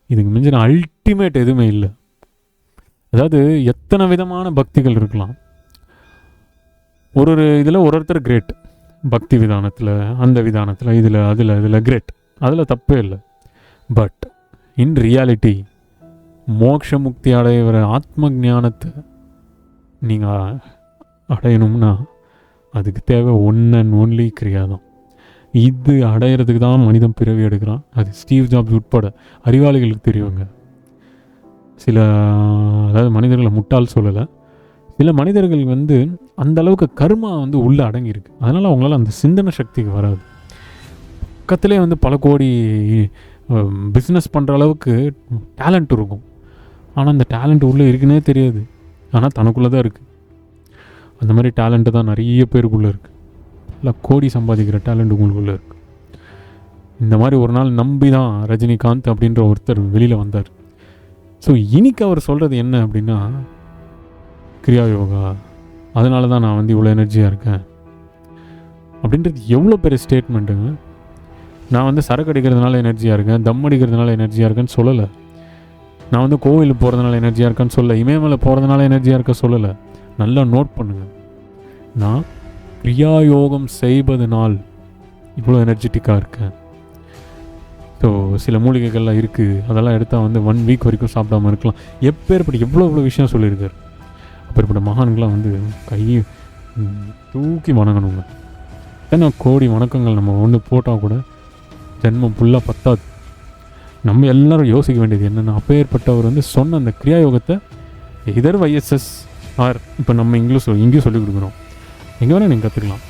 இதுக்கு மிஞ்சின அல்டிமேட் எதுவுமே இல்லை. அதாவது எத்தனை விதமான பக்திகள் இருக்கலாம். ஒரு இதில் ஒருத்தர் கிரேட், பக்தி விதானத்தில், அந்த விதானத்தில், இதில் கிரேட், அதில் தப்பே இல்லை. பட் இன் ரியாலிட்டி மோட்ச முக்தி அடைகிற ஆத்ம ஞானத்தை நீங்கள் அடையணும்னா அதுக்கு தேவை ஒன் அண்ட் ஒன்லி கிரியா தான். இது அடையிறதுக்கு தான் மனிதன் பிறவி எடுக்கிறான். அது ஸ்டீவ் ஜாப்ஸ் உட்பட அறிவாளிகளுக்கு தெரியுங்க. சில அதாவது மனிதர்களை முட்டால் சொல்லலை, சில மனிதர்கள் அந்த அளவுக்கு கர்மா உள்ளே அடங்கியிருக்கு. அதனால் அவங்களால அந்த சிந்தனை சக்திக்கு வராது. பக்கத்திலே பல கோடி பிஸ்னஸ் பண்ணுற அளவுக்கு டேலண்ட் இருக்கும். ஆனால் அந்த டேலண்ட் உள்ளே இருக்குன்னே தெரியாது. ஆனால் தனக்குள்ளே தான் இருக்குது. அந்த மாதிரி டேலண்ட்டு தான் நிறைய பேருக்குள்ளே இருக்குது. இல்லை கோடி சம்பாதிக்கிற டேலண்ட் உங்களுக்குள்ளே இருக்குது. இந்த மாதிரி ஒரு நாள் நம்பி தான் ரஜினிகாந்த் அப்படின்ற ஒருத்தர் வெளியில் வந்தார். ஸோ இன்னைக்கு அவர் சொல்கிறது என்ன அப்படின்னா, கிரியா யோகா, அதனால தான் நான் இவ்வளோ எனர்ஜியாக இருக்கேன் அப்படின்றது எவ்வளோ பெரிய ஸ்டேட்மெண்ட்டுங்க. நான் சரக்கு அடிக்கிறதுனால எனர்ஜியாக இருக்கேன், தம் அடிக்கிறதுனால எனர்ஜியாக இருக்கேன்னு சொல்லலை. நான் கோவிலுக்கு போகிறதுனால எனர்ஜியாக இருக்கேன்னு சொல்லலை. இமயமலை போகிறதுனால எனர்ஜியாக இருக்க சொல்லலை. நல்லா நோட் பண்ணுங்கள். நான் கிரியாயோகம் செய்வதனால் இவ்வளோ எனர்ஜெட்டிக்காக இருக்கேன். ஸோ சில மூலிகைகள்லாம் இருக்குது, அதெல்லாம் எடுத்தால் 1 வீக் வரைக்கும் சாப்பிடாமல் இருக்கலாம். எப்பேற்பட்ட எவ்வளோ விஷயம் சொல்லியிருக்கார். அப்பேற்பட்ட மகான்களாம் கையை தூக்கி வணங்கணுங்க. ஏன்னா கோடி வணக்கங்கள் நம்ம போட்டால் கூட ஜென்மம் ஃபுல்லாக பத்தாது. நம்ம எல்லோரும் யோசிக்க வேண்டியது என்னென்னா, அப்பேற்பட்டவர் சொன்ன அந்த கிரியாயோகத்தை இதர் YSS ஆர் இப்போ நம்ம இங்கேயும் சொல்லிக் கொடுக்குறோம். எங்கே வேணால் நீங்கள் கற்றுக்கலாம்.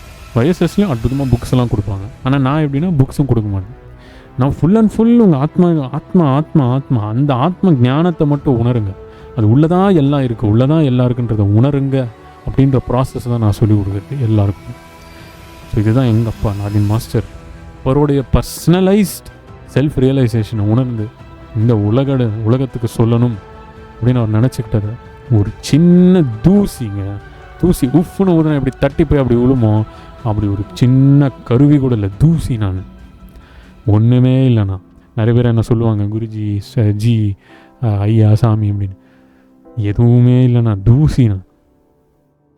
YSSலையும் அற்புதமாக புக்ஸ் எல்லாம் கொடுப்பாங்க. ஆனால் நான் எப்படின்னா புக்ஸும் கொடுக்க மாட்டேன். நான் ஃபுல் அண்ட் ஃபுல் உங்கள் ஆத்மா ஆத்மா ஆத்மா ஆத்மா அந்த ஆத்ம ஞானத்தை மட்டும் உணருங்க. அது உள்ளதான் எல்லாம் இருக்குது, உள்ளதான் எல்லாம் இருக்குன்றதை உணருங்க அப்படின்ற ப்ராசஸ் தான் நான் சொல்லிக் கொடுக்குறது எல்லாருக்கும். ஸோ இதுதான் எங்கள் அப்பா நாதின் மாஸ்டர் அவருடைய பர்சனலைஸ்ட் செல்ஃப் ரியலைசேஷனை உணர்ந்து இந்த உலகத்துக்கு சொல்லணும் அப்படின்னு அவர் நினச்சிக்கிட்டதை ஒரு சின்ன தூசி உஃப்னு ஊதுனா எப்படி தட்டி போய் அப்படி விழுமோ அப்படி ஒரு சின்ன கருவி கூட இல்லை, தூசி. நான் ஒன்றுமே இல்லைண்ணா. நிறைய பேர் என்ன சொல்லுவாங்க, குருஜி ஜி ஐயா சாமி அப்படின்னு. எதுவுமே இல்லைண்ணா, தூசிண்ணா.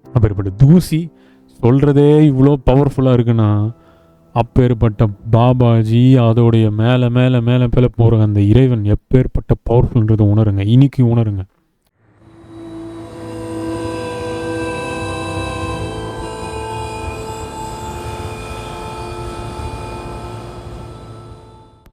அப்பேற்பட்ட தூசி சொல்கிறதே இவ்வளோ பவர்ஃபுல்லாக இருக்குன்னா, அப்பேற்பட்ட பாபாஜி அதோடைய மேலே மேலே மேலே மேலே போகிற அந்த இறைவன் எப்பேற்பட்ட பவர்ஃபுல்ன்றதை உணருங்க. இன்னைக்கு உணருங்க.